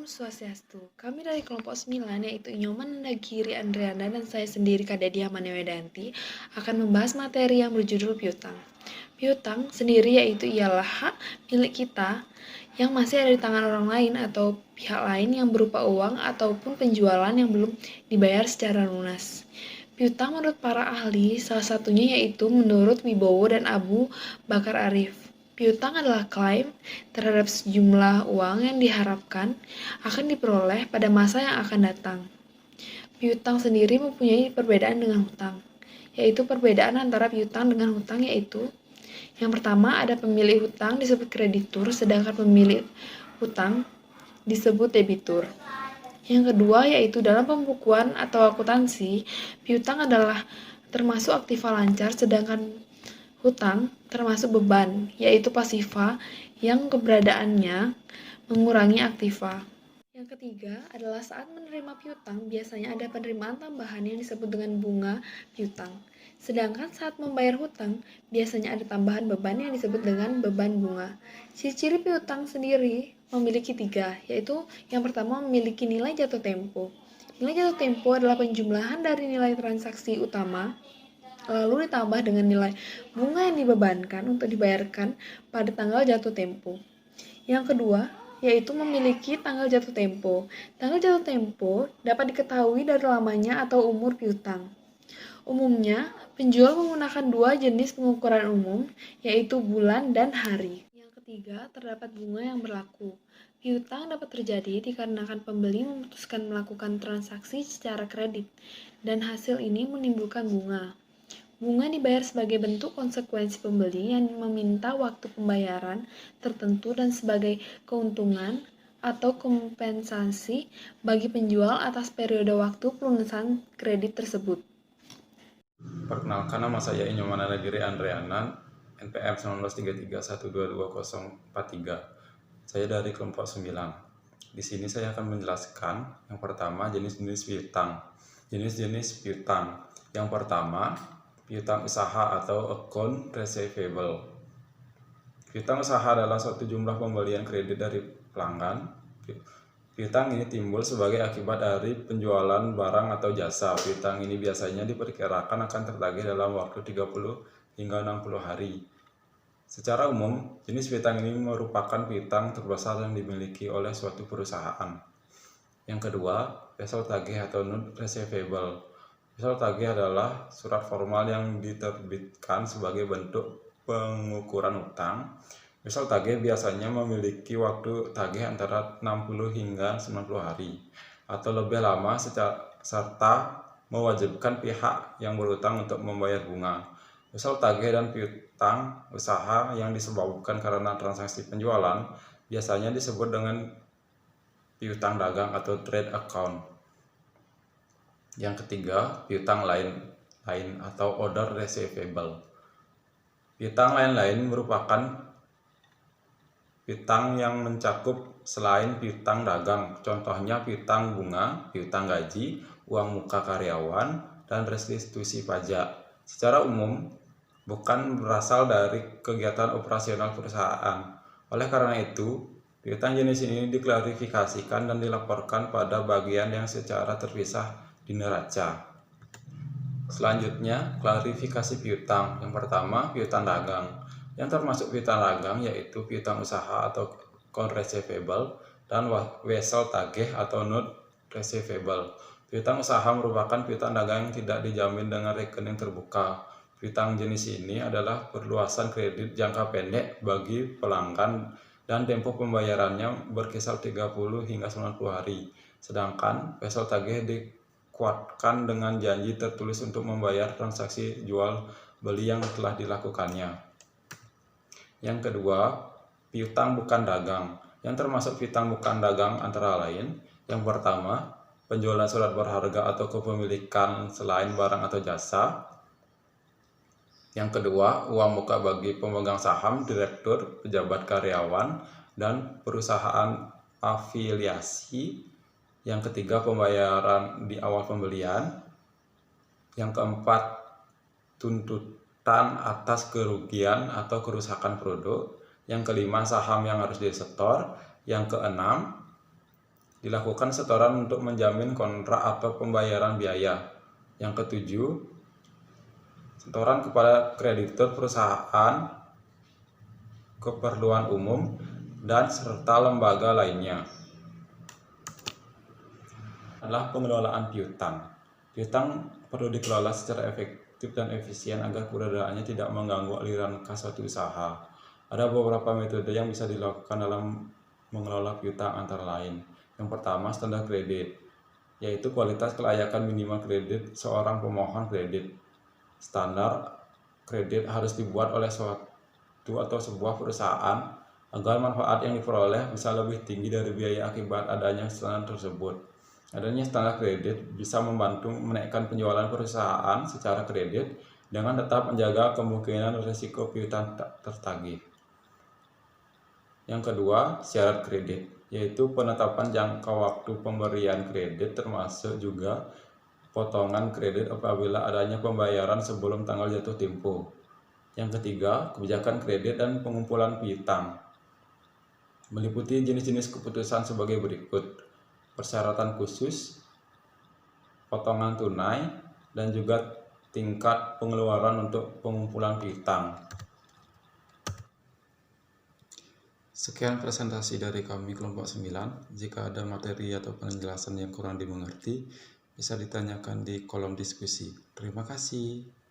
Om Swastiastu. Kami dari kelompok 9 yaitu Inyoman Nagiri Andriana dan saya sendiri Kak Dedia Manewedanti akan membahas materi yang berjudul piutang. Piutang sendiri yaitu ialah hak milik kita yang masih ada di tangan orang lain atau pihak lain yang berupa uang ataupun penjualan yang belum dibayar secara lunas. Piutang menurut para ahli, salah satunya yaitu menurut Wibowo dan Abu Bakar Arif. Piutang adalah klaim terhadap sejumlah uang yang diharapkan akan diperoleh pada masa yang akan datang. Piutang sendiri mempunyai perbedaan dengan hutang, yaitu perbedaan antara piutang dengan hutang yaitu yang pertama ada pemilik hutang disebut kreditur, sedangkan pemilik hutang disebut debitur. Yang kedua yaitu dalam pembukuan atau akuntansi, piutang adalah termasuk aktiva lancar, sedangkan hutang termasuk beban, yaitu pasiva yang keberadaannya mengurangi aktiva. Yang ketiga adalah saat menerima piutang, biasanya ada penerimaan tambahan yang disebut dengan bunga piutang. Sedangkan saat membayar hutang, biasanya ada tambahan beban yang disebut dengan beban bunga. Ciri-ciri piutang sendiri memiliki 3, yaitu yang pertama memiliki nilai jatuh tempo. Nilai jatuh tempo adalah penjumlahan dari nilai transaksi utama lalu ditambah dengan nilai bunga yang dibebankan untuk dibayarkan pada tanggal jatuh tempo. Yang kedua, yaitu memiliki tanggal jatuh tempo. Tanggal jatuh tempo dapat diketahui dari lamanya atau umur piutang. Umumnya, penjual menggunakan 2 jenis pengukuran umum, yaitu bulan dan hari. Yang ketiga, terdapat bunga yang berlaku. Piutang dapat terjadi dikarenakan pembeli memutuskan melakukan transaksi secara kredit, dan hasil ini menimbulkan bunga. Bunga dibayar sebagai bentuk konsekuensi pembeli yang meminta waktu pembayaran tertentu dan sebagai keuntungan atau kompensasi bagi penjual atas periode waktu pelunasan kredit tersebut. Perkenalkan, nama saya Inyoman Nagiri Andriana, NPM 1933122043. Saya dari kelompok 9. Di sini saya akan menjelaskan yang pertama jenis-jenis piutang. Jenis-jenis piutang. Yang pertama, piutang usaha atau account receivable. Piutang usaha adalah suatu jumlah pembelian kredit dari pelanggan. Piutang ini timbul sebagai akibat dari penjualan barang atau jasa. Piutang ini biasanya diperkirakan akan tertagih dalam waktu 30 hingga 60 hari. Secara umum, jenis piutang ini merupakan piutang terbesar yang dimiliki oleh suatu perusahaan. Yang kedua, wesel tagih atau note receivable. Wesel tagih adalah surat formal yang diterbitkan sebagai bentuk pengukuran utang. Wesel tagih biasanya memiliki waktu tagih antara 60 hingga 90 hari atau lebih lama serta mewajibkan pihak yang berutang untuk membayar bunga. Wesel tagih dan piutang usaha yang disebabkan karena transaksi penjualan biasanya disebut dengan piutang dagang atau trade account. Yang ketiga, piutang lain atau order receivable. Piutang lain-lain merupakan piutang yang mencakup selain piutang dagang, contohnya piutang bunga, piutang gaji, uang muka karyawan, dan restitusi pajak. Secara umum, bukan berasal dari kegiatan operasional perusahaan. Oleh karena itu, piutang jenis ini diklarifikasikan dan dilaporkan pada bagian yang secara terpisah di neraca. Selanjutnya, klarifikasi piutang. Yang pertama, piutang dagang. Yang termasuk piutang dagang yaitu piutang usaha atau account receivable dan wesel tagih atau note receivable. Piutang usaha merupakan piutang dagang yang tidak dijamin dengan rekening terbuka. Piutang jenis ini adalah perluasan kredit jangka pendek bagi pelanggan dan tempo pembayarannya berkisar 30 hingga 90 hari. Sedangkan wesel tagih dikuatkan dengan janji tertulis untuk membayar transaksi jual beli yang telah dilakukannya. Yang kedua, piutang bukan dagang. Yang termasuk piutang bukan dagang antara lain, yang pertama, penjualan surat berharga atau kepemilikan selain barang atau jasa. Yang kedua, uang muka bagi pemegang saham, direktur, pejabat karyawan, dan perusahaan afiliasi. Yang ketiga, pembayaran di awal pembelian. Yang keempat, tuntutan atas kerugian atau kerusakan produk. Yang kelima, saham yang harus disetor. Yang keenam, Dilakukan setoran untuk menjamin kontrak atau pembayaran biaya. Yang ketujuh, setoran kepada kreditur perusahaan, keperluan umum, dan serta lembaga lainnya. Adalah pengelolaan piutang. Piutang perlu dikelola secara efektif dan efisien agar keberadaannya tidak mengganggu aliran kas suatu usaha. Ada beberapa metode yang bisa dilakukan dalam mengelola piutang, antara lain. Yang pertama, standar kredit, yaitu kualitas kelayakan minimal kredit seorang pemohon kredit. Standar kredit harus dibuat oleh suatu atau sebuah perusahaan agar manfaat yang diperoleh bisa lebih tinggi dari biaya akibat adanya standar tersebut. Adanya standar kredit bisa membantu menaikkan penjualan perusahaan secara kredit dengan tetap menjaga kemungkinan risiko piutang tak tertagih. Yang kedua, syarat kredit, yaitu penetapan jangka waktu pemberian kredit termasuk juga potongan kredit apabila adanya pembayaran sebelum tanggal jatuh tempo. Yang ketiga, kebijakan kredit dan pengumpulan piutang, meliputi jenis-jenis keputusan sebagai berikut: persyaratan khusus, potongan tunai, dan juga tingkat pengeluaran untuk pengumpulan piutang. Sekian presentasi dari kami kelompok 9. Jika ada materi atau penjelasan yang kurang dimengerti, bisa ditanyakan di kolom diskusi. Terima kasih.